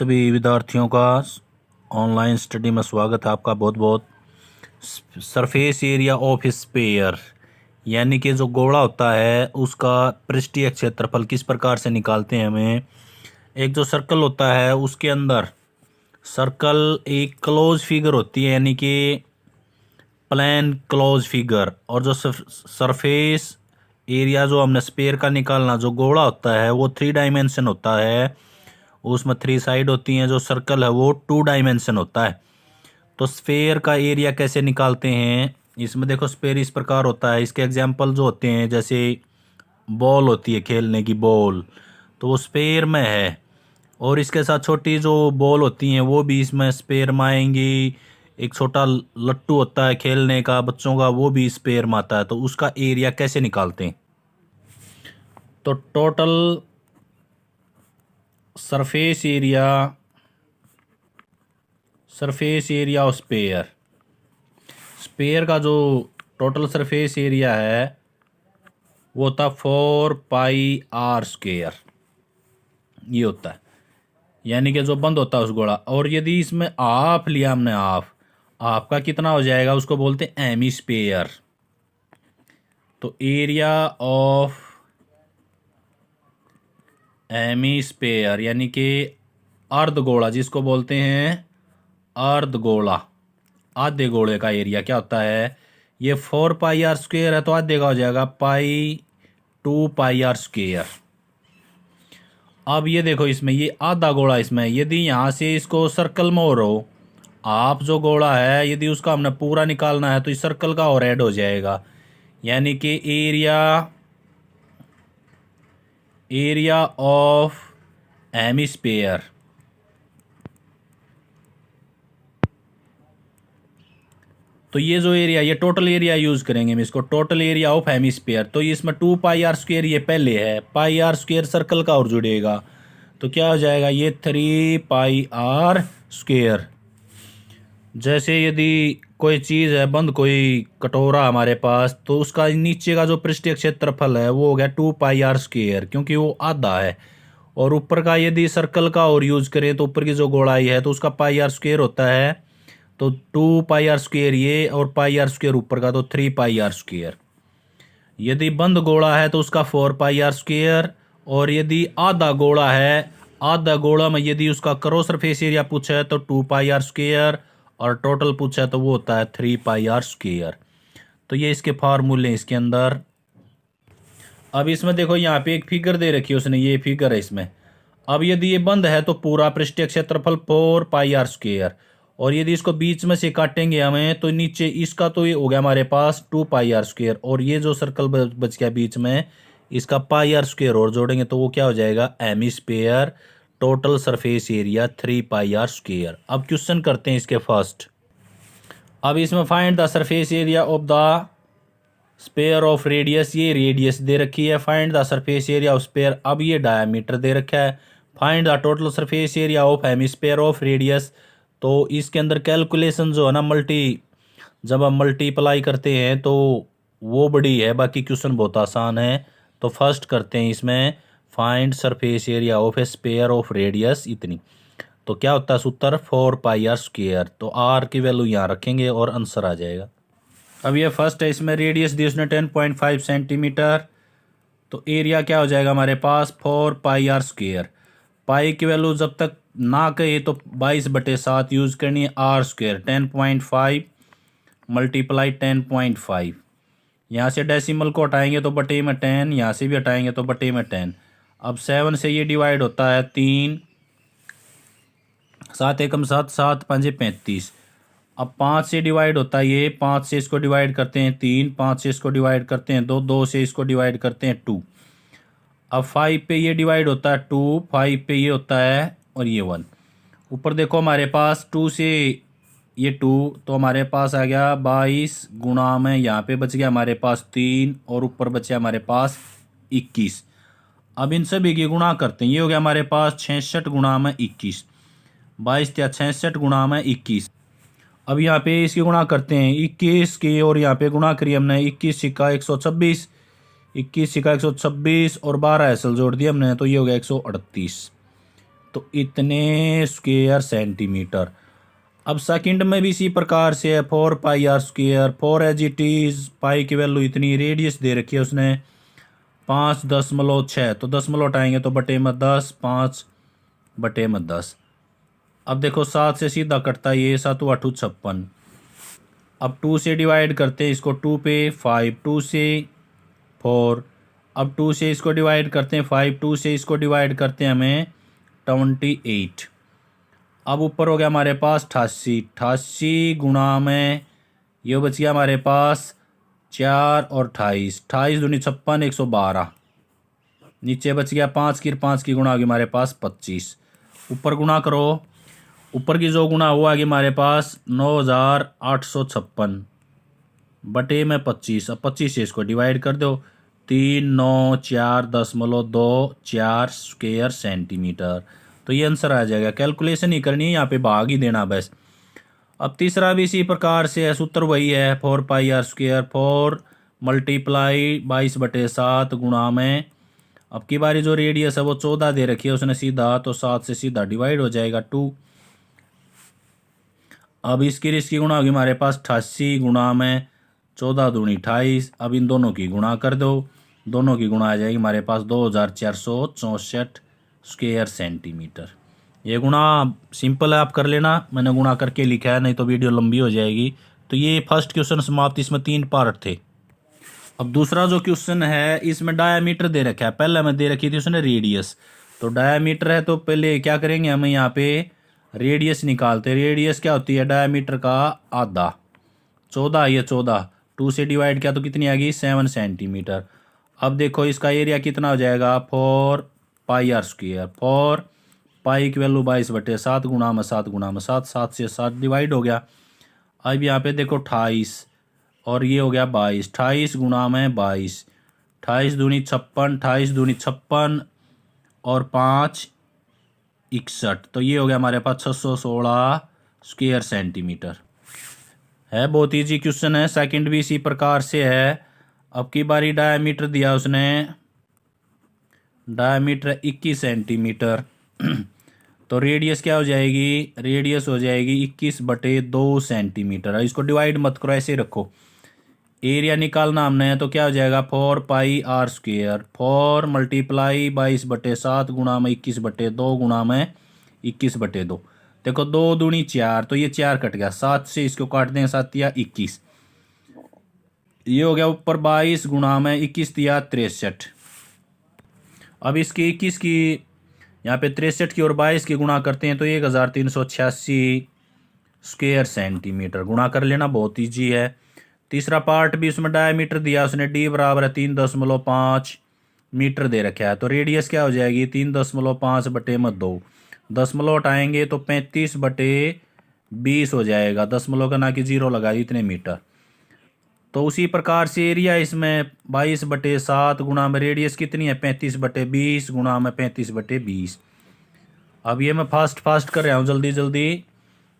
सभी विद्यार्थियों का ऑनलाइन स्टडी में स्वागत है आपका बहुत बहुत। सरफेस एरिया ऑफ स्फीयर यानी कि जो गोला होता है उसका पृष्ठीय क्षेत्रफल किस प्रकार से निकालते हैं हमें। एक जो सर्कल होता है उसके अंदर सर्कल एक क्लोज फिगर होती है यानी कि प्लेन क्लोज फिगर, और जो सरफेस एरिया जो हमने स्फीयर का निकालना जो गोला होता है वो 3 डायमेंशन होता है, उसमें 3 साइड होती हैं। जो सर्कल है वो 2 डायमेंशन होता है। तो स्फीयर का एरिया कैसे निकालते हैं, इसमें देखो स्फीयर इस प्रकार होता है। इसके एग्जांपल जो होते हैं जैसे बॉल होती है खेलने की बॉल, तो वो स्फीयर में है, और इसके साथ छोटी जो बॉल होती हैं वो भी इसमें स्फीयर में आएंगी। एक छोटा लट्टू होता है खेलने का बच्चों का, वो भी स्फीयर में आता है। तो उसका एरिया कैसे निकालते हैं, तो total surface area of sphere का जो टोटल सरफेस एरिया है वो होता 4πr², ये होता है, यानी कि जो बंद होता है उस गोला। और यदि इसमें हाफ लिया हमने, हाफ का कितना हो जाएगा, उसको बोलते हैं हेमिस्फीयर। तो एरिया ऑफ हेमिस्फीयर यानी कि अर्धगोला, जिसको बोलते हैं अर्धगोला, आधे गोले का एरिया क्या होता है, ये 4πr² है तो आधे का हो जाएगा π/2πr²। अब ये देखो इसमें ये आधा गोला, इसमें यदि यहाँ से इसको सर्कल में हो, आप जो गोला है यदि उसका हमने पूरा निकालना है तो इस सर्कल का और ऐड हो जाएगा, यानी कि एरिया ऑफ हेमिस्फीयर। तो ये जो एरिया, ये टोटल एरिया यूज करेंगे हम इसको, टोटल एरिया ऑफ हेमिस्फीयर। तो इसमें 2πr² ये पहले है, πr² सर्कल का और जुड़ेगा तो क्या हो जाएगा, ये 3πr²। जैसे यदि कोई चीज़ है बंद, कोई कटोरा हमारे पास, तो उसका नीचे का जो पृष्ठीय क्षेत्रफल है वो हो गया 2πr², क्योंकि वो आधा है। और ऊपर का यदि सर्कल का और यूज करें तो ऊपर की जो गोलाई है तो उसका πr² होता है, तो 2πr² ये और πr² ऊपर का, तो 3πr²। यदि बंद गोला है तो उसका 4πr², और यदि आधा गोला है, आधा गोला में यदि उसका क्रॉस सरफेस एरिया पूछा है तो 2πr², और टोटल पूछा है तो वो होता है 3πr²। तो ये इसके फार्मूले इसके अंदर। अब इसमें देखो यहाँ पे एक फिगर दे रखी है उसने, ये फिगर है इसमें। अब यदि ये बंद है तो पूरा पृष्ठीय क्षेत्रफल 4πr², और यदि इसको बीच में से काटेंगे हमें तो नीचे इसका तो ये हो गया हमारे पास 2πr², और ये जो सर्कल बच गया बीच में इसका πr² और जोड़ेंगे तो वो क्या हो जाएगा, hemisphere. Total surface area 3πr²। अब क्वेश्चन करते हैं इसके फर्स्ट। अब इसमें find the surface area of the sphere of radius, ये रेडियस दे रखी है। Find the surface area of sphere, अब ये डायमीटर दे रखा है। Find the total surface area of hemisphere of radius. तो इसके अंदर कैलकुलेशन जो है ना, जब हम मल्टीप्लाई करते हैं तो वो बड़ी है, बाकी क्वेश्चन बहुत आसान है। तो फर्स्ट करते हैं इसमें, find surface area of A sphere of radius इतनी। तो क्या होता है सूत्र, 4πr²। तो आर की वैल्यू यहाँ रखेंगे और आंसर आ जाएगा। अब ये फर्स्ट है, इसमें रेडियस दी उसने 10.5 सेंटीमीटर, तो एरिया क्या हो जाएगा हमारे पास 4πr²। पाई की वैल्यू जब तक ना कहे तो 22/7 यूज करनी है, r²। 10.5 मल्टीप्लाई 10.5, यहाँ से डेसिमल को हटाएंगे तो बटे में 10, यहाँ से भी हटाएंगे तो बटे में 10। अब 7 से ये डिवाइड होता है 3, 7 एकम 7, 7 पंजे 35। अब 5 से डिवाइड होता है ये, 5 से इसको डिवाइड करते हैं 3, 5 से इसको डिवाइड करते हैं 2, 2 से इसको डिवाइड करते हैं 2। अब 5 पे ये डिवाइड होता है 2, 5 पे ये होता है और ये 1। ऊपर देखो हमारे पास 2 से ये 2, तो हमारे पास आ गया 22 गुणा में, यहाँ पे बच गया हमारे पास 3, और ऊपर बचा हमारे पास 21। अब इन सभी की गुणा करते हैं, ये हो गया हमारे पास 66 गुणा में 21, 22 या 66 गुणा में 21। अब यहाँ पे इसकी गुणा करते हैं 21 की, और यहाँ पे गुणा करिए हमने 21 सिक्का 126, 21 सिक्का 126 और 12 ऐसल जोड़ दिया हमने, तो ये हो गया 138। तो इतने स्क्वायर सेंटीमीटर। अब सेकंड में भी इसी प्रकार से है, 4 पाई r स्क्वायर। 4 पाई की वैल्यू इतनी, रेडियस दे रखी है उसने 5.6, तो 10 उठाएंगे तो बटे में 10, 5/10। अब देखो 7 से सीधा कटता है ये, 7 8 56। अब 2 से डिवाइड करते हैं इसको, 2 पे 5, 2 से 4। अब 2 से इसको डिवाइड करते हैं 5, 2 से इसको डिवाइड करते हैं हमें 28। अब ऊपर हो गया हमारे पास 88, 88 गुणा में ये बच गया हमारे पास 4 और 28, 28 दूनी 56, 112। नीचे बच गया 5 की गुणा होगी हमारे पास 25। ऊपर गुणा करो, ऊपर की जो गुणा हुआ आगे हमारे पास 9856 बटे में 25। अब 25 से इसको डिवाइड कर दो, 394.24 स्क्वायर सेंटीमीटर। तो ये आंसर आ जाएगा। कैलकुलेशन ही करनी है, यहाँ पे भाग ही देना बस। अब तीसरा भी इसी प्रकार से है, सूत्र वही है, 4 पाई r स्क्वायर। 4 मल्टीप्लाई 22/7 गुणा में, अब की बारी जो रेडियस है वो 14 दे रखी है उसने सीधा, तो 7 से सीधा डिवाइड हो जाएगा 2। अब इसकी गुणा होगी हमारे पास 88 गुणा में 14 दूनी 28। अब इन दोनों की गुणा कर दो, दोनों की गुणा आ जाएगी हमारे पास 2464 स्क्वायर सेंटीमीटर। ये गुणा सिंपल है, आप कर लेना, मैंने गुणा करके लिखा है, नहीं तो वीडियो लंबी हो जाएगी। तो ये फर्स्ट क्वेश्चन समाप्त, इसमें 3 पार्ट थे। अब दूसरा जो क्वेश्चन है इसमें डायामीटर दे रखा है, पहले हमें दे रखी थी उसने रेडियस। तो डायामीटर है तो पहले क्या करेंगे, हमें यहाँ पे रेडियस निकालते। रेडियस क्या होती है, डायामीटर का आधा। 14, ये 14 2 से डिवाइड किया तो कितनी आ गई, 7 सेंटीमीटर। अब देखो इसका एरिया कितना हो जाएगा, 4 पाई r स्क्वायर। 4 पाई की वैल्यू 22/7 गुणा में 7 गुणा में 7, 7 से 7 डिवाइड हो गया। अब यहाँ पे देखो 28 और ये हो गया 22, 28 गुणा में 22, 28 दूनी 56, 28 दूनी 56 और 5 61। तो ये हो गया हमारे पास 616 स्क्वायर सेंटीमीटर। है बहुत ईजी क्वेश्चन है। सेकंड भी इसी प्रकार से है। अब की बारी डायमीटर दिया उसने, डायमीटर 21 सेंटीमीटर। तो रेडियस क्या हो जाएगी, रेडियस हो जाएगी 21/2 सेंटीमीटर। इसको डिवाइड मत करो, ऐसे रखो। एरिया निकालना हमने है तो क्या हो जाएगा, 4 पाई r स्क्वायर। 4 मल्टीप्लाई 22/7 गुणा में 21/2 गुणा में 21/2। देखो 2 दूनी 4, तो ये 4 कट गया, 7 से इसको काट देंगे, 7 या 21। ये हो गया ऊपर 22 गुणा में 21 या 63। अब इसकी 21 की यहाँ पे 63 की और 22 की गुणा करते हैं तो 1386 स्क्वायर सेंटीमीटर। गुणा कर लेना, बहुत ईजी है। तीसरा पार्ट भी उसमें डायमीटर दिया उसने, d बराबर है 3.5 मीटर दे रखा है। तो रेडियस क्या हो जाएगी, 3.5/2। दशमलव हटाएंगे तो 35/20 हो जाएगा। दशमलव का ना कि 0 लगा दी, इतने मीटर। तो उसी प्रकार से एरिया इसमें 22/7 गुणा में रेडियस कितनी है, 35/20 गुणा में 35/20। अब ये मैं फास्ट कर रहा हूँ जल्दी जल्दी,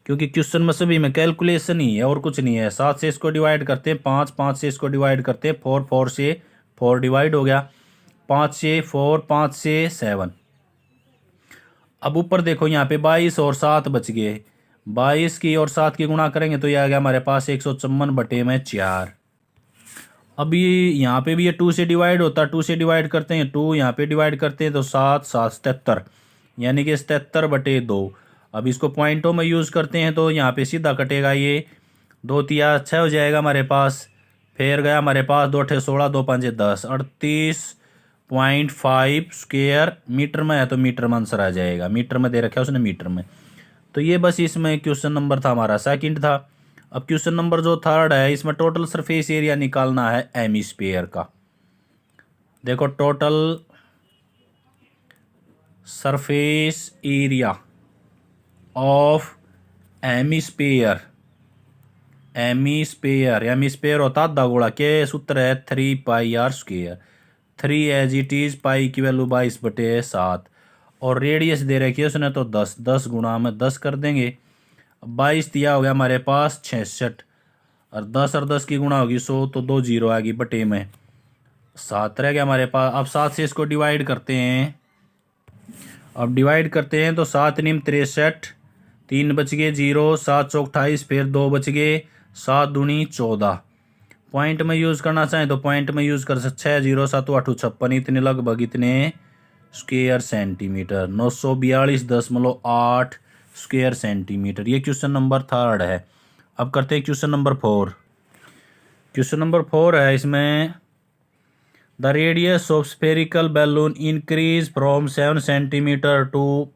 क्योंकि क्वेश्चन में सभी में कैलकुलेशन ही है और कुछ नहीं है। 7 से इसको डिवाइड करते हैं 5, 5 से इसको डिवाइड करते हैं 4, 4 से 4 डिवाइड हो गया, 5 से 4, 5 से 7। अब ऊपर देखो यहाँ पे 22 और 7 बच गए। 22 की और 7 की गुणा करेंगे तो ये आ गया हमारे पास 154/4। अब ये यहाँ पे भी ये 2 से डिवाइड होता है, 2 से डिवाइड करते हैं 2, यहाँ पे डिवाइड करते हैं तो 7, 7 77, यानी कि 77/2। अब इसको पॉइंटों में यूज़ करते हैं तो यहाँ पे सीधा कटेगा, ये 2 तिया 6 हो जाएगा हमारे पास। फिर गया हमारे पास 2 8 16, 2 5 10, 38.5 स्क्वायर मीटर में है, तो मीटर में आंसर आ जाएगा। मीटर में दे रखा है उसने, मीटर में। तो ये बस इसमें क्वेश्चन नंबर था हमारा, सेकंड था। अब क्वेश्चन नंबर जो थर्ड है, इसमें टोटल सरफेस एरिया निकालना है हेमिस्फीयर का। देखो total surface area of hemisphere. Hemisphere होता आधा गोला, के सूत्र है 3 pi r square. 3 as it is, pi की वैल्यू 22/7 और रेडियस दे रखी है उसने तो 10, 10 गुणा में 10 कर देंगे। 22 दिया हो गया हमारे पास 66 और 10 और 10 की गुणा होगी 100, तो 2 जीरो आएगी, बटे में 7 रह गया हमारे पास। अब 7 से इसको डिवाइड करते हैं अब डिवाइड करते हैं तो 7 निम 63, 3 बच गए 0, 7 चौक 28, फिर 2 बच गए, 7 दूनी 14। पॉइंट में यूज़ करना चाहें तो पॉइंट में यूज़ कर सकते, 6 0 7 8 56, इतने लगभग इतने स्क्वायर सेंटीमीटर, 942.8 स्क्वायर सेंटीमीटर। ये क्वेश्चन नंबर 3 है। अब करते हैं क्वेश्चन नंबर 4। क्वेश्चन नंबर 4 है, इसमें the radius of spherical balloon increase from 7 centimetre to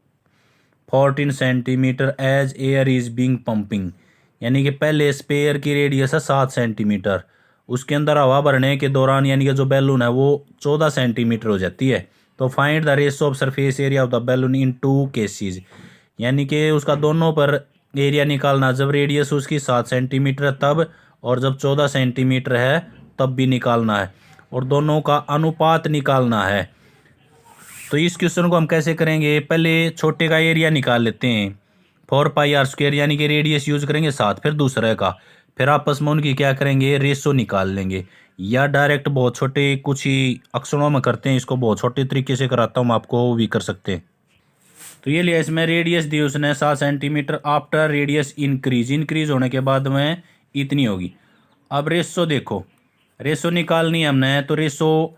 14 centimetre as air is being pumping. यानी कि पहले स्पेयर की रेडियस है 7 सेंटीमीटर, उसके अंदर हवा भरने के दौरान यानी कि जो बैलून है वो 14 सेंटीमीटर हो जाती है। तो find the ratio of surface area of the balloon in 2 cases. यानी कि उसका दोनों पर एरिया निकालना, जब रेडियस उसकी 7 सेंटीमीटर है तब, और जब 14 सेंटीमीटर है तब भी निकालना है, और दोनों का अनुपात निकालना है। तो इस क्वेश्चन को हम कैसे करेंगे, पहले छोटे का एरिया निकाल लेते हैं, 4πr² यानी कि रेडियस यूज करेंगे 7, फिर दूसरे का, फिर आपस में उनकी क्या करेंगे, रेशो निकाल लेंगे। या डायरेक्ट बहुत छोटे कुछ ही अक्षरों में करते हैं, इसको बहुत छोटे तरीके से कराता हूँ आपको, वो भी कर सकते हैं। तो ये लिया, इसमें रेडियस दी उसने 7 सेंटीमीटर, आफ्टर रेडियस इंक्रीज होने के बाद में इतनी होगी। अब रेशो देखो, रेशो निकालनी है हमने, तो रेशो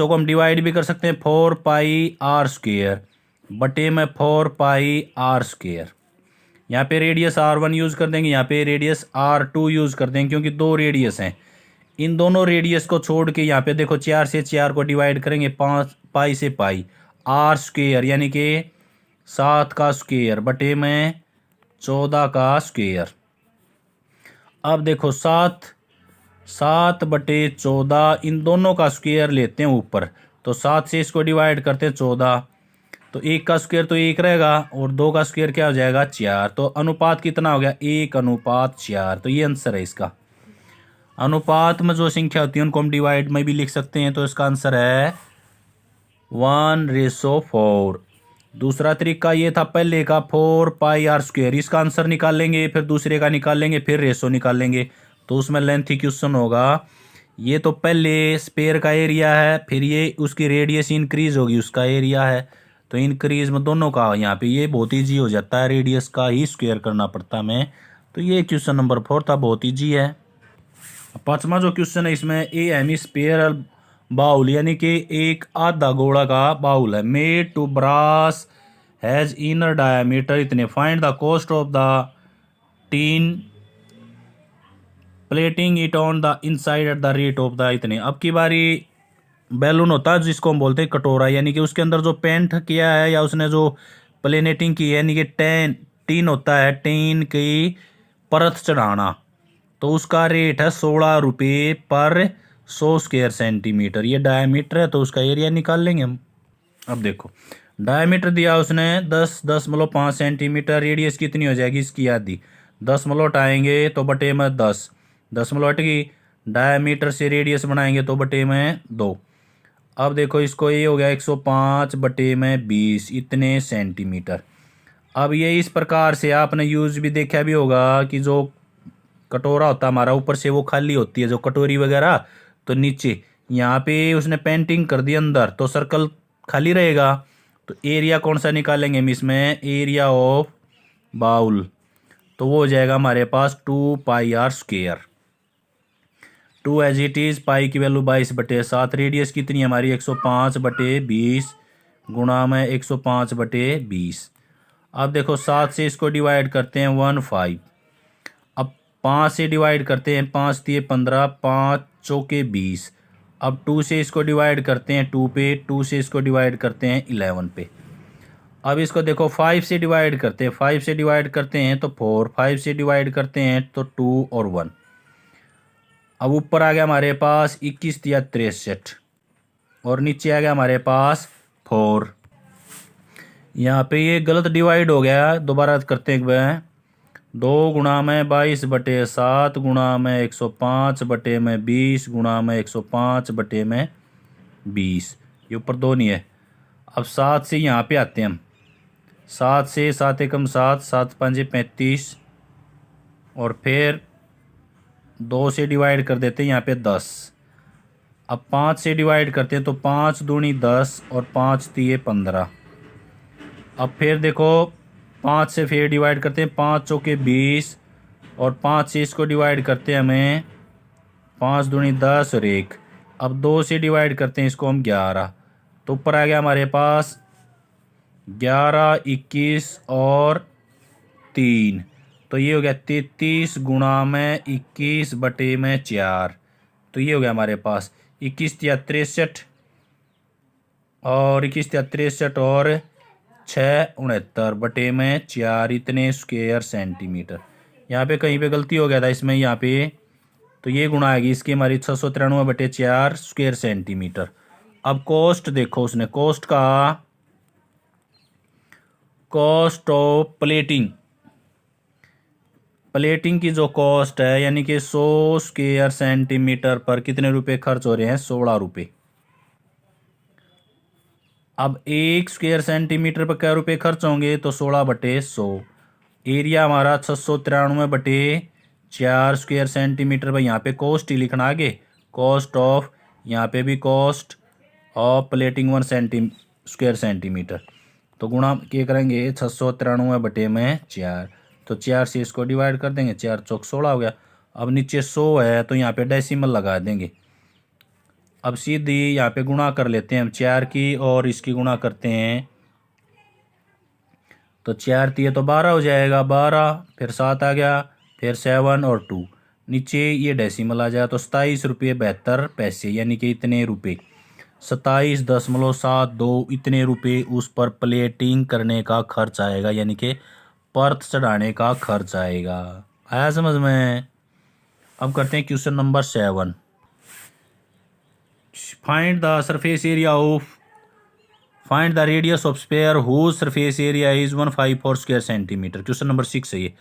को हम डिवाइड भी कर सकते हैं, 4πr² बटे में 4πr²। यहाँ पे रेडियस R1 यूज़ कर देंगे, यहाँ पे रेडियस R2 यूज़ कर देंगे, क्योंकि 2 रेडियस हैं। इन दोनों रेडियस को छोड़ के यहाँ पे देखो 4 से 4 को डिवाइड करेंगे, 5 पाई से पाई, R² यानी कि 7 का स्क्वायर बटे में 14 का स्क्वायर। अब देखो 7 बटे 14, इन दोनों का स्क्वायर लेते हैं ऊपर, तो 7 से इसको डिवाइड करते हैं 14, तो 1 का स्क्वायर तो 1 रहेगा, और 2 का स्क्वायर क्या हो जाएगा 4। तो अनुपात कितना हो गया, 1:4। तो ये आंसर है इसका। अनुपात में जो संख्या होती है उनको हम डिवाइड में भी लिख सकते हैं, तो इसका आंसर है 1:4। दूसरा तरीका ये था पहले का, 4πr², इसका आंसर निकाल लेंगे, फिर दूसरे का निकाल लेंगे, फिर रेशो निकाल लेंगे, तो उसमें लेंथी क्वेश्चन होगा। ये तो पहले स्पेयर का एरिया है, फिर ये उसकी रेडियस इंक्रीज होगी, उसका एरिया है, तो इंक्रीज में दोनों का, यहाँ पे ये बहुत ईजी हो जाता है, रेडियस का ही स्क्वायर करना पड़ता है हमें। तो ये क्वेश्चन नंबर 4 था, बहुत ईजी है। 5वां जो क्वेश्चन है, इसमें ए हेमिस्फेरिकल बाउल यानी कि एक आधा गोला का बाउल है, made to brass has inner diameter इतने, find the cost of the tin plating it on the inside at the rate of the इतने। अब की बारी बैलून होता है जिसको हम बोलते हैं कटोरा, यानी कि उसके अंदर जो पेंट किया है या उसने जो प्लेनेटिंग की है, यानी कि टीन होता है, टीन की परत चढ़ाना, तो उसका रेट है 16 रुपये पर 100 स्क्वायर सेंटीमीटर। ये डायमीटर है, तो उसका एरिया निकाल लेंगे हम। अब देखो डायमीटर दिया उसने 10.5 सेंटीमीटर, रेडियस कितनी हो जाएगी इसकी आधी, 10 में लौटाएंगे तो बटे में 10 में लौट गई, डायमीटर से रेडियस बनाएंगे तो बटे में 2। अब देखो इसको, ये हो गया 105 बटे में 20 इतने सेंटीमीटर। अब ये इस प्रकार से आपने यूज भी देखा भी होगा कि जो कटोरा होता है हमारा, ऊपर से वो खाली होती है जो कटोरी वगैरह, तो नीचे यहाँ पे उसने पेंटिंग कर दी अंदर, तो सर्कल खाली रहेगा। तो एरिया कौन सा निकालेंगे हम इसमें, एरिया ऑफ बाउल, तो वो हो जाएगा हमारे पास 2πr²। 2 एज इट इज़, पाई की वैल्यू 22/7, रेडियस कितनी है हमारी 105/20 गुणा में 105/20। अब देखो 7 से इसको डिवाइड करते हैं 15, अब 5 से डिवाइड करते हैं, 5 दिए 15, 5 चौके 20। अब 2 से इसको डिवाइड करते हैं 2 पे, 2 से इसको डिवाइड करते हैं 11 पे। अब इसको देखो 5 से डिवाइड करते हैं, 5 से डिवाइड करते हैं तो 4, 5 से डिवाइड करते हैं तो 2 और 1। अब ऊपर आ गया हमारे पास 21 दिया 63, और नीचे आ गया हमारे पास 4। यहाँ पे ये गलत डिवाइड हो गया, दोबारा करते हैं, 2 गुणा में 22/7 गुणा में 105/20 गुणा में 105/20, ये ऊपर 2 नहीं है। अब 7 से यहाँ पे आते हैं हम, 7 से 7 एकम 7, 7 5 35, और फिर 2 से डिवाइड कर देते हैं यहाँ पे 10। अब 5 से डिवाइड करते हैं तो 5 दूनी 10 और 5 3 15। अब फिर देखो 5 से फिर डिवाइड करते हैं, 5 चौके 20 और 5 से इसको डिवाइड करते हैं हमें 5 दूनी 10 और 1। अब 2 से डिवाइड करते हैं इसको हम 11, तो ऊपर आ गया हमारे पास 11, 21 और 3, तो ये हो गया 33 गुणा में 21 बटे में 4। तो ये हो गया हमारे पास 21 या 63 और 21 या 63 और 6 69 बटे में 4 इतने स्क्वायर सेंटीमीटर। यहाँ पे कहीं पे गलती हो गया था इसमें, यहाँ पे तो ये गुणा आएगी इसकी हमारी 693 बटे 4 स्क्वायर सेंटीमीटर। अब कॉस्ट देखो, उसने कॉस्ट ऑफ प्लेटिंग की जो कॉस्ट है, यानी कि 100 स्क्वायर सेंटीमीटर पर कितने रुपए खर्च हो रहे हैं, 16 रुपये। अब 1 स्क्वायर सेंटीमीटर पर क्या रुपए खर्च होंगे, तो 16 बटे 100। एरिया हमारा 693 बटे 4 स्क्वायर सेंटीमीटर पर। यहाँ पे कॉस्ट ही लिखना आगे, कॉस्ट ऑफ, यहाँ पे भी cost of plating 1 square centimetre. तो गुणा क्या करेंगे, 693 बटे में 4, तो 4 से इसको डिवाइड कर देंगे, 4 चौक 16 हो गया। अब नीचे 100 है तो यहाँ पे डेसिमल लगा देंगे। अब सीधी यहाँ पे गुणा कर लेते हैं हम 4 की और इसकी गुणा करते हैं, तो 4 दिए तो 12 हो जाएगा, 12 फिर 7 आ गया, फिर 7 और 2 नीचे ये डेसिमल आ जाएगा, तो 27 रुपये 72 पैसे, यानी कि इतने रुपये 27.72 इतने रुपये उस पर प्लेटिंग करने का खर्च आएगा, यानी कि परत चढ़ाने का खर्च आएगा। आया समझ में। अब करते हैं question number 7। Find the radius of sphere whose surface area is 154 square centimetre. Question number 6 है ये।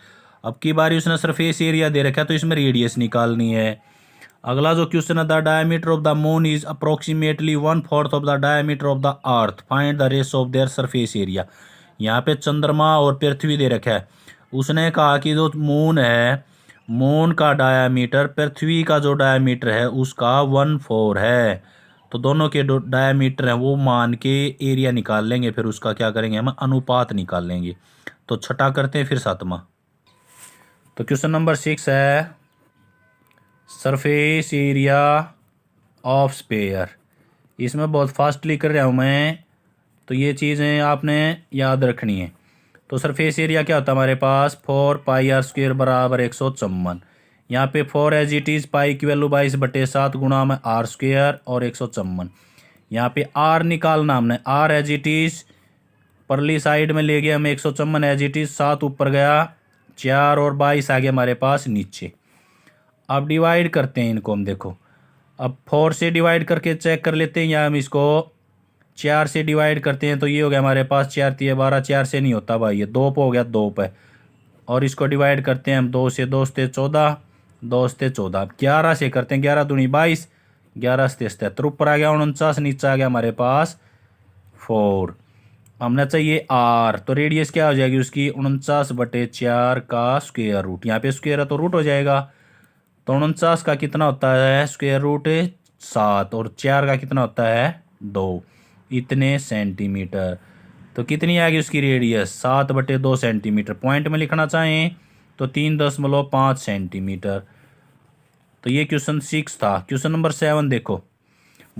अब की बारी उसने सरफेस एरिया दे रखा है तो इसमें रेडियस निकालनी है। अगला जो क्वेश्चन है, the diameter of the moon is approximately 1/4 of the diameter of the earth, find the ratio of their surface area. यहाँ पे चंद्रमा और पृथ्वी दे रखा है। उसने कहा कि जो मून है, मून का डायामीटर पृथ्वी का जो डायामीटर है उसका 1/4 है, तो दोनों के डायामीटर हैं वो मान के एरिया निकाल लेंगे, फिर उसका क्या करेंगे हम, अनुपात निकाल लेंगे। तो छठा करते हैं फिर सातवां। तो क्वेश्चन नंबर 6 है, सरफेस एरिया ऑफ स्फीयर। इसमें बहुत फास्टली कर रहा हूँ मैं, तो ये चीज़ें आपने याद रखनी है। तो सरफेस एरिया क्या होता है हमारे पास, 4πr² बराबर 154। यहाँ पे 4 एज इट इज़, पाई की वैल्यू 22/7 गुणा में r² और 154। यहाँ पे r निकालना हमने, r एज इट इज़ परली साइड में ले गया हमें, 154 एज इट इज़, 7 ऊपर गया, 4 और 22 आ गया हमारे पास नीचे। अब डिवाइड करते हैं इनको हम, देखो अब 4 से डिवाइड करके चेक कर लेते हैं, या हम इसको 4 से डिवाइड करते हैं, तो ये हो गया हमारे पास 4 3 12, 4 से नहीं होता भाई, ये 2 पे हो गया, 2 पे। और इसको डिवाइड करते हैं हम 2 से, 2 से 14, 2 से 14, 11 से करते हैं, 11 दूनी 22, 11 से 77, ऊपर आ गया 49, नीचे आ गया हमारे पास 4। हमने चाहिए r, तो रेडियस क्या हो जाएगी उसकी, 49/4 का स्क्वायर रूट। यहाँ पे स्क्वायर है तो रूट हो जाएगा, तो 49 का कितना होता है स्क्वायर रूट 7, और 4 का कितना होता है 2, इतने सेंटीमीटर। तो कितनी आएगी उसकी रेडियस, 7/2 सेंटीमीटर। पॉइंट में लिखना चाहें तो 3.5 सेंटीमीटर। तो ये क्वेश्चन 6 था। क्वेश्चन नंबर 7 देखो,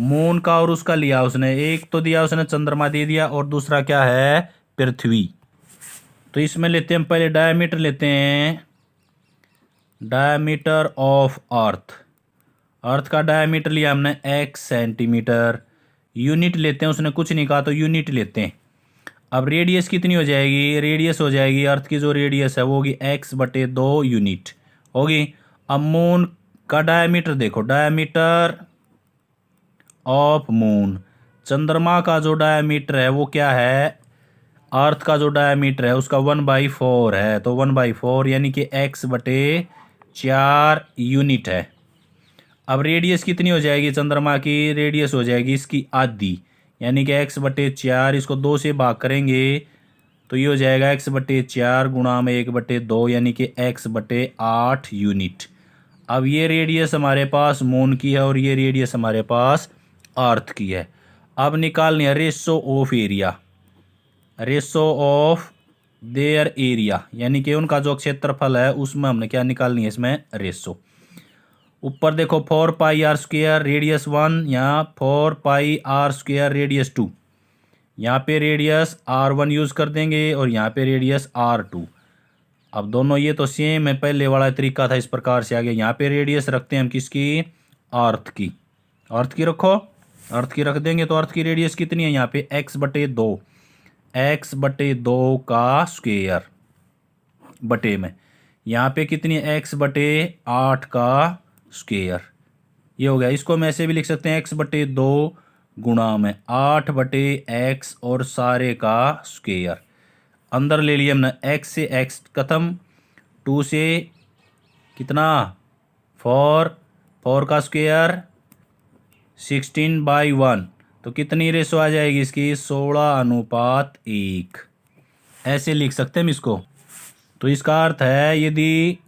मून का और उसका लिया उसने, एक तो दिया उसने चंद्रमा दे दिया और दूसरा क्या है, पृथ्वी। तो इसमें लेते हैं पहले डायमीटर लेते हैं, डायमीटर ऑफ अर्थ। अर्थ का डायमीटर लिया हमने x सेंटीमीटर। यूनिट लेते हैं, उसने कुछ नहीं कहा तो यूनिट लेते हैं। अब रेडियस कितनी हो जाएगी, रेडियस हो जाएगी अर्थ की जो रेडियस है वो होगी x/2 यूनिट होगी। अब मून का डायमीटर देखो, डायमीटर ऑफ मून, चंद्रमा का जो डायमीटर है वो क्या है, अर्थ का जो डायमीटर है उसका 1/4 है, तो 1/4 यानी कि x/4 यूनिट है। अब रेडियस कितनी हो जाएगी चंद्रमा की, रेडियस हो जाएगी इसकी आधी, यानी कि x/4, इसको 2 से भाग करेंगे तो ये हो जाएगा x/4 गुणा में 1/2, यानी कि x/8 यूनिट। अब ये रेडियस हमारे पास मून की है और ये रेडियस हमारे पास अर्थ की है। अब निकालनी है ratio of area. Ratio of their area, यानी कि उनका जो क्षेत्रफल है उसमें हमने क्या निकालनी है, इसमें रेशो। ऊपर देखो 4 पाई r² रेडियस 1, यहाँ 4 पाई r² रेडियस 2। यहाँ पे रेडियस r1 यूज़ कर देंगे और यहाँ पे रेडियस r2। अब दोनों ये तो सेम है, पहले वाला तरीका था इस प्रकार से आगे। यहाँ पे रेडियस रखते हैं हम किसकी, अर्थ की। अर्थ की रखो, अर्थ की रख देंगे तो अर्थ की रेडियस कितनी है यहाँ पे x/2, x/2 का स्क्वायर बटे में यहाँ पे कितनी है x/8 का स्क्वायर। ये हो गया। इसको हम ऐसे भी लिख सकते हैं x/2 गुणा में 8/x और सारे का स्क्वायर। अंदर ले लिया हमने x से x खत्म, 2 से कितना 4, 4 का स्क्वायर 16/1। तो कितनी रेशो आ जाएगी इसकी 16:1। ऐसे लिख सकते हैं हम इसको। तो इसका अर्थ है यदि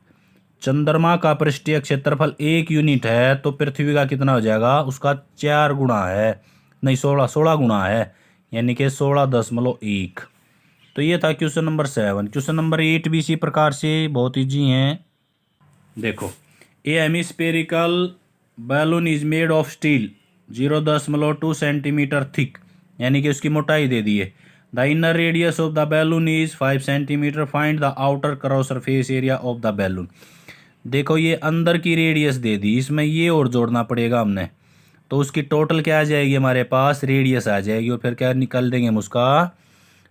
चंद्रमा का पृष्ठीय क्षेत्रफल 1 यूनिट है तो पृथ्वी का कितना हो जाएगा, उसका 4 गुना है, नहीं 16 गुना है, यानी कि 16.1। तो ये था क्वेश्चन नंबर 7। क्वेश्चन नंबर 8 भी इसी प्रकार से बहुत ईजी हैं। देखो, a hemispherical balloon is made of steel 0.2 centimetre thick, यानी कि उसकी मोटाई दे दी है। The inner radius of the balloon is 5 centimetre, find the outer cross surface area of the balloon. देखो ये अंदर की रेडियस दे दी, इसमें ये और जोड़ना पड़ेगा हमने, तो उसकी टोटल क्या आ जाएगी, हमारे पास रेडियस आ जाएगी और फिर क्या निकाल देंगे हम उसका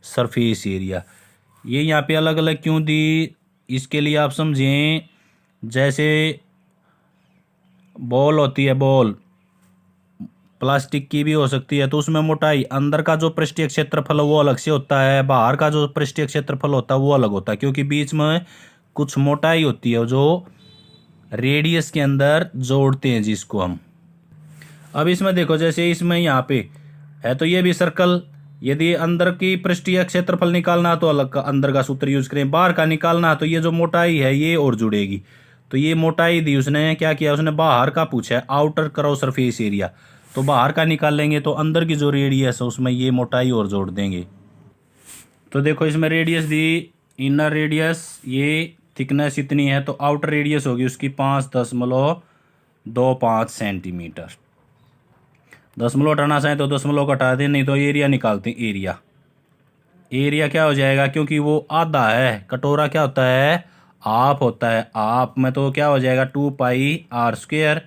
सरफेस एरिया। ये यहाँ पे अलग अलग क्यों दी, इसके लिए आप समझें, जैसे बॉल होती है, बॉल प्लास्टिक की भी हो सकती है, तो उसमें मोटाई अंदर का जो पृष्ठीय क्षेत्रफल है वो अलग से होता है, बाहर का जो पृष्ठीय क्षेत्रफल होता है वो अलग होता है, क्योंकि बीच में कुछ मोटाई होती है जो रेडियस के अंदर जोड़ते हैं जिसको हम। अब इसमें देखो, जैसे इसमें यहाँ पे है तो ये भी सर्कल, यदि अंदर की पृष्ठीय क्षेत्रफल निकालना तो अलग का अंदर का सूत्र यूज करें, बाहर का निकालना तो ये जो मोटाई है ये और जुड़ेगी। तो ये मोटाई दी उसने, क्या किया उसने, बाहर का पूछा है, आउटर क्रॉस सरफेस एरिया, तो बाहर का निकाल लेंगे तो अंदर की जो रेडियस है उसमें ये मोटाई और जोड़ देंगे। तो देखो इसमें रेडियस दी, इनर रेडियस ये थिकनेस इतनी है, तो आउटर रेडियस होगी उसकी 5.25 सेंटीमीटर। दशमलव हटाना चाहें तो दशमलव हटा दें, नहीं तो एरिया निकालते हैं। एरिया, एरिया क्या हो जाएगा, क्योंकि वो आधा है, कटोरा क्या होता है, आप होता है, आप में तो क्या हो जाएगा 2 पाई r²।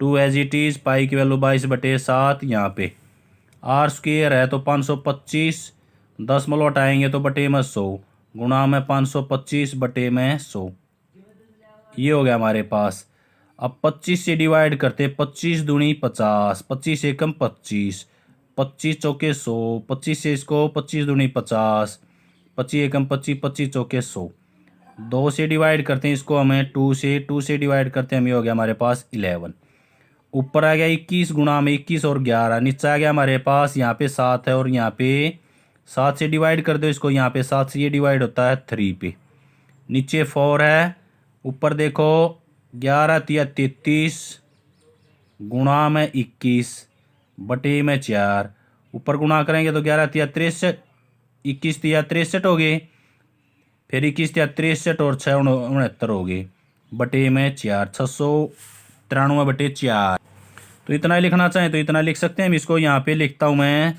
2 एज इट इज़, पाई की वैल्यू 22/7, यहाँ पे r² है तो 525, दशमलव हटाएंगे तो बटे में 100, गुणा में 525/100। ये हो गया हमारे पास। अब 25 से डिवाइड करते, 25 दूनी 50, 25 एकम 25, 25 चौके 100, 25 से इसको 25 दूनी 50, 25 एकम 25, 25 चौके 100। 2 से डिवाइड करते हैं इसको हमें, 2 से डिवाइड करते हैं हम, ये हो गया हमारे पास 11। ऊपर आ गया 21 गुणा में 21 और 11, नीचे आ गया हमारे पास यहाँ पे 7 है और यहाँ पे 7 से डिवाइड कर दो इसको, यहाँ पे 7 से ये डिवाइड होता है 3 पे, नीचे 4 है, ऊपर देखो 11 तिया 33 गुणा में 21 बटे में 4, ऊपर गुणा करेंगे तो 11 तिया 63, 21 तिया 63 हो गए, फिर 21 तिया 63 और 6 69 हो गए, बटे में 4, 693/4। तो इतना ही लिखना चाहें तो इतना लिख सकते हैं हम। इसको यहाँ पे लिखता हूँ मैं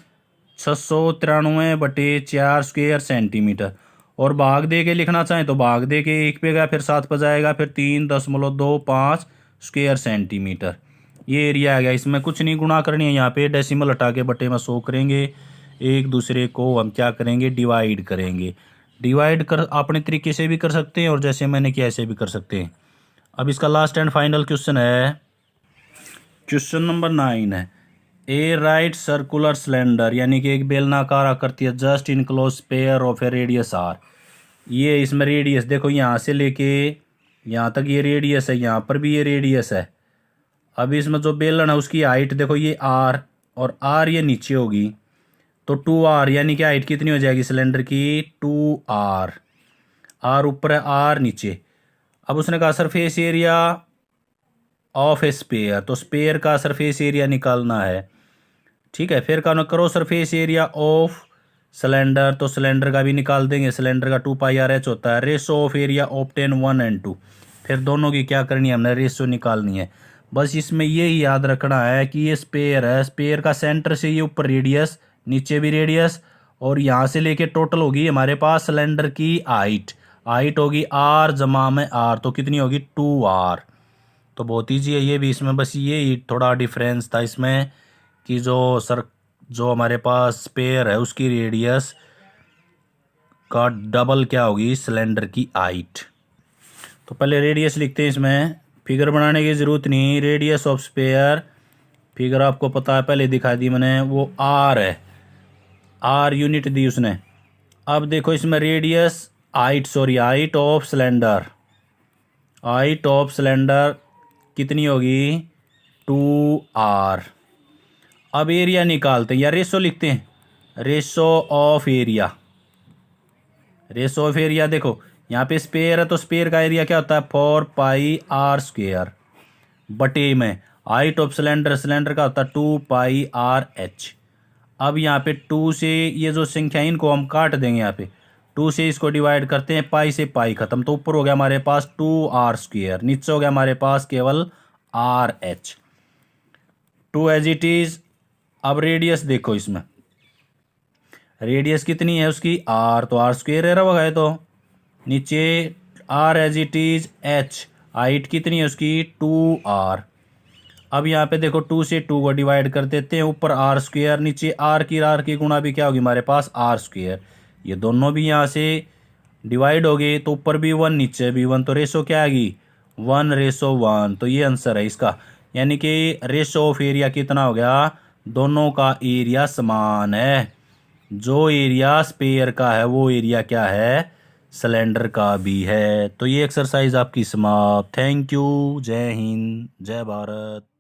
693/4 स्क्वायर सेंटीमीटर। और भाग दे के लिखना चाहें तो भाग दे के 1 पे गया, फिर 7 पर जाएगा, फिर 3.25 स्क्वायर सेंटीमीटर। ये एरिया आ गया। इसमें कुछ नहीं गुणा करनी है, यहाँ पे डेसिमल हटा के बटे में 100 करेंगे, एक दूसरे को हम क्या करेंगे, डिवाइड करेंगे। डिवाइड कर अपने तरीके से भी कर सकते हैं और जैसे मैंने किया ऐसे भी कर सकते हैं। अब इसका लास्ट एंड फाइनल क्वेश्चन है, क्वेश्चन नंबर 9 है, ए राइट सर्कुलर सिलेंडर, यानी कि एक बेलनाकार आकृति है, just enclose sphere of a radius R. ये इसमें रेडियस देखो, यहाँ से लेके यहाँ तक ये रेडियस है, यहाँ पर भी ये रेडियस है। अब इसमें जो बेलन है उसकी हाइट देखो, ये आर और आर ये नीचे होगी, तो 2r, यानी कि हाइट कितनी हो जाएगी सिलेंडर की 2r। आर ऊपर है, आर नीचे। अब उसने कहा surface area of a sphere, तो स्पेयर का सरफेस एरिया निकालना है, ठीक है। फिर कहा करो सरफेस एरिया ऑफ सिलेंडर, तो सिलेंडर का भी निकाल देंगे। सिलेंडर का 2πr/h होता है। Ratio of area obtain 1 and 2। फिर दोनों की क्या करनी है, हमने रेशो निकालनी है। बस इसमें यही याद रखना है कि ये स्पेयर है, स्पेयर का सेंटर से ये ऊपर रेडियस, नीचे भी रेडियस, और यहाँ से लेके टोटल होगी हमारे पास सिलेंडर की हाइट। हाइट होगी r जमा में r, तो कितनी होगी 2r। तो बहुत ईजी है ये भी। इसमें बस ये थोड़ा डिफरेंस था इसमें कि जो हमारे पास स्पेयर है उसकी रेडियस का डबल क्या होगी सिलेंडर की हाइट। तो पहले रेडियस लिखते हैं। इसमें फिगर बनाने की ज़रूरत नहीं। रेडियस ऑफ स्पेयर, फिगर आपको पता है पहले दिखा दी मैंने, वो आर है। आर यूनिट दी उसने। अब देखो इसमें radius, height of cylinder, height of cylinder कितनी होगी 2r। अब एरिया निकालते हैं या रेशो लिखते हैं। Ratio of area, ratio of area देखो यहाँ पे स्पेयर है तो स्पेयर का एरिया क्या होता है 4πr² बटे में हाइट ऑफ सिलेंडर, सिलेंडर का होता है 2πr/h। अब यहाँ पे 2 से ये जो संख्या इनको हम काट देंगे। यहाँ पे 2 से इसको डिवाइड करते हैं, पाई से पाई खत्म, तो ऊपर हो गया हमारे पास 2r², नीचे हो गया हमारे पास केवल RH। 2 as it is. अब रेडियस देखो, इसमें रेडियस कितनी है उसकी r, तो r² रहा तो नीचे r as it is h। Height कितनी है उसकी 2r। अब यहाँ पे देखो 2 से 2 को डिवाइड कर देते हैं, ऊपर r², नीचे r की गुणा भी क्या होगी हमारे पास r²। ये दोनों भी यहाँ से डिवाइड हो गए, तो ऊपर भी 1 नीचे भी 1, तो रेशो क्या आएगी 1:1। तो ये आंसर है इसका। यानी कि रेशो ऑफ एरिया कितना हो गया, दोनों का एरिया समान है। जो एरिया स्पेयर का है वो एरिया क्या है सिलेंडर का भी है। तो ये एक्सरसाइज आपकी समाप्त। Thank you. जय हिंद, जय भारत।